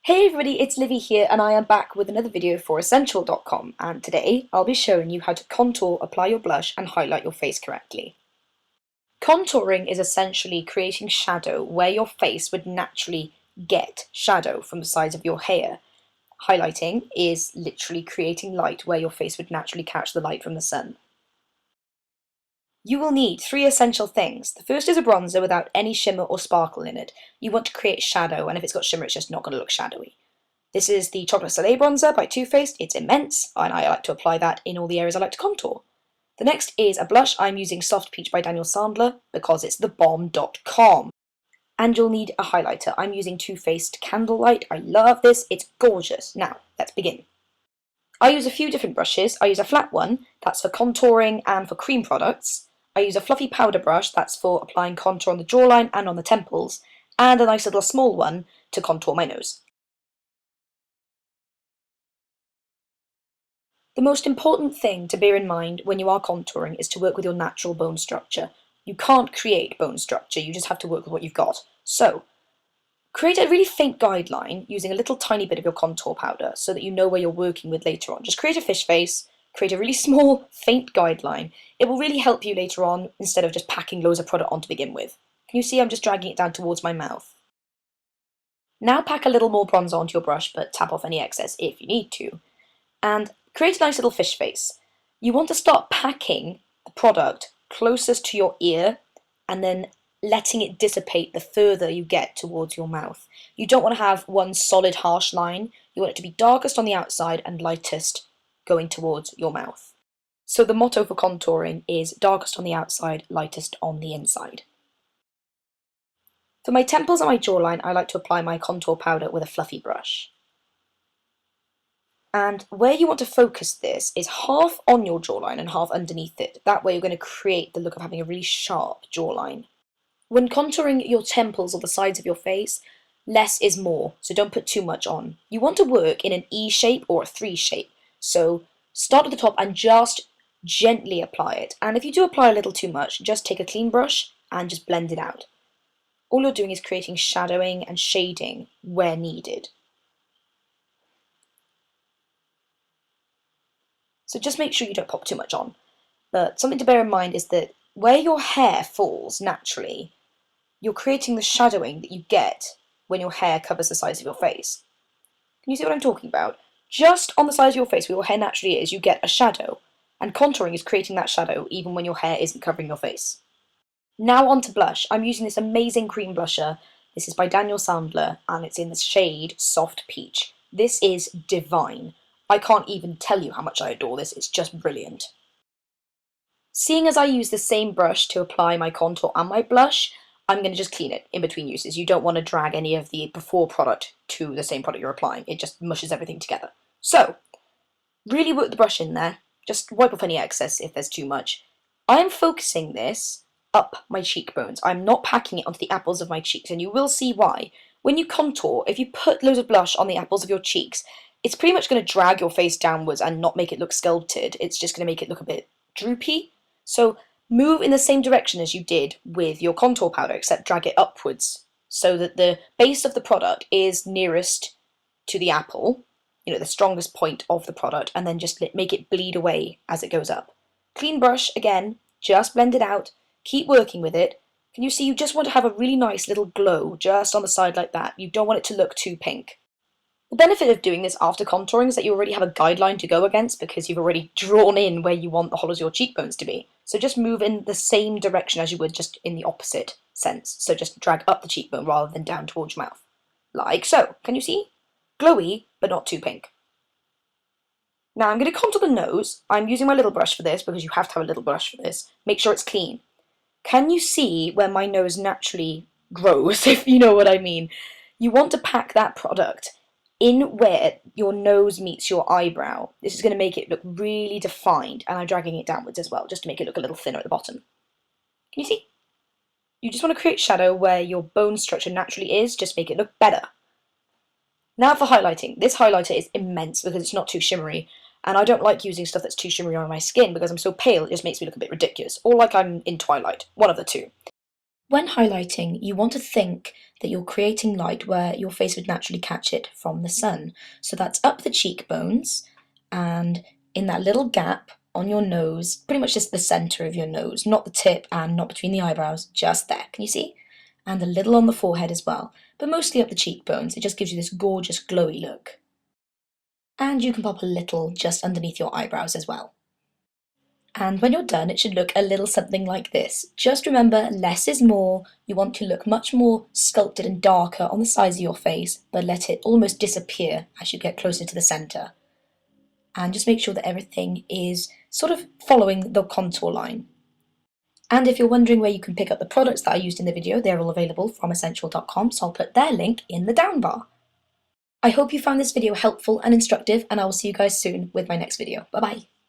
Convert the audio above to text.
Hey everybody, it's Livy here and I am back with another video for Essential.com, and today I'll be showing you how to contour, apply your blush and highlight your face correctly. Contouring is essentially creating shadow where your face would naturally get shadow from the sides of your hair. Highlighting is literally creating light where your face would naturally catch the light from the sun. You will need three essential things. The first is a bronzer without any shimmer or sparkle in it. You want to create shadow, and if it's got shimmer it's just not going to look shadowy. This is the Chocolate Soleil bronzer by Too Faced. It's immense, and I like to apply that in all the areas I like to contour. The next is a blush. I'm using Soft Peach by Daniel Sandler because it's thebomb.com. And you'll need a highlighter. I'm using Too Faced Candlelight. I love this. It's gorgeous. Now, let's begin. I use a few different brushes. I use a flat one, that's for contouring and for cream products. I use a fluffy powder brush, that's for applying contour on the jawline and on the temples, and a nice little small one to contour my nose. The most important thing to bear in mind when you are contouring is to work with your natural bone structure. You can't create bone structure, you just have to work with what you've got. So, create a really faint guideline using a little tiny bit of your contour powder so that you know where you're working with later on. Just create a fish face, create a really small, faint guideline. It will really help you later on instead of just packing loads of product on to begin with. Can you see I'm just dragging it down towards my mouth? Now pack a little more bronzer onto your brush, but tap off any excess if you need to. And create a nice little fish face. You want to start packing the product closest to your ear and then letting it dissipate the further you get towards your mouth. You don't want to have one solid harsh line. You want it to be darkest on the outside and lightest going towards your mouth. So the motto for contouring is darkest on the outside, lightest on the inside. For my temples and my jawline, I like to apply my contour powder with a fluffy brush. And where you want to focus this is half on your jawline and half underneath it. That way you're going to create the look of having a really sharp jawline. When contouring your temples or the sides of your face, less is more, so don't put too much on. You want to work in an E shape or a 3 shape, so start at the top and just gently apply it. And if you do apply a little too much, just take a clean brush and just blend it out. All you're doing is creating shadowing and shading where needed. So just make sure you don't pop too much on. But something to bear in mind is that where your hair falls naturally, you're creating the shadowing that you get when your hair covers the sides of your face. Can you see what I'm talking about? Just on the sides of your face where your hair naturally is, you get a shadow. And contouring is creating that shadow even when your hair isn't covering your face. Now on to blush. I'm using this amazing cream blusher. This is by Daniel Sandler and it's in the shade Soft Peach. This is divine. I can't even tell you how much I adore this, it's just brilliant. Seeing as I use the same brush to apply my contour and my blush, I'm going to just clean it in between uses. You don't want to drag any of the before product to the same product you're applying, it just mushes everything together. So, really work the brush in there, just wipe off any excess if there's too much. I'm focusing this up my cheekbones, I'm not packing it onto the apples of my cheeks, and you will see why. When you contour, if you put loads of blush on the apples of your cheeks, it's pretty much going to drag your face downwards and not make it look sculpted. It's just going to make it look a bit droopy. So move in the same direction as you did with your contour powder, except drag it upwards so that the base of the product is nearest to the apple, the strongest point of the product, and then just make it bleed away as it goes up. Clean brush, again, just blend it out, keep working with it. Can you see you just want to have a really nice little glow just on the side like that. You don't want it to look too pink. The benefit of doing this after contouring is that you already have a guideline to go against because you've already drawn in where you want the hollows of your cheekbones to be. So just move in the same direction as you would, just in the opposite sense. So just drag up the cheekbone rather than down towards your mouth. Like so. Can you see? Glowy, but not too pink. Now I'm going to contour the nose. I'm using my little brush for this because you have to have a little brush for this. Make sure it's clean. Can you see where my nose naturally grows, if you know what I mean? You want to pack that product in where your nose meets your eyebrow. This is going to make it look really defined, and I'm dragging it downwards as well, just to make it look a little thinner at the bottom. Can you see? You just want to create shadow where your bone structure naturally is, just make it look better. Now for highlighting. This highlighter is immense because it's not too shimmery, and I don't like using stuff that's too shimmery on my skin because I'm so pale, it just makes me look a bit ridiculous, or like I'm in Twilight, one of the two. When highlighting, you want to think that you're creating light where your face would naturally catch it from the sun. So that's up the cheekbones and in that little gap on your nose, pretty much just the center of your nose, not the tip and not between the eyebrows, just there. Can you see? And a little on the forehead as well, but mostly up the cheekbones. It just gives you this gorgeous glowy look. And you can pop a little just underneath your eyebrows as well. And when you're done, it should look a little something like this. Just remember, less is more. You want to look much more sculpted and darker on the sides of your face, but let it almost disappear as you get closer to the center. And just make sure that everything is sort of following the contour line. And if you're wondering where you can pick up the products that I used in the video, they're all available from Essential.com, so I'll put their link in the down bar. I hope you found this video helpful and instructive, and I will see you guys soon with my next video. Bye bye.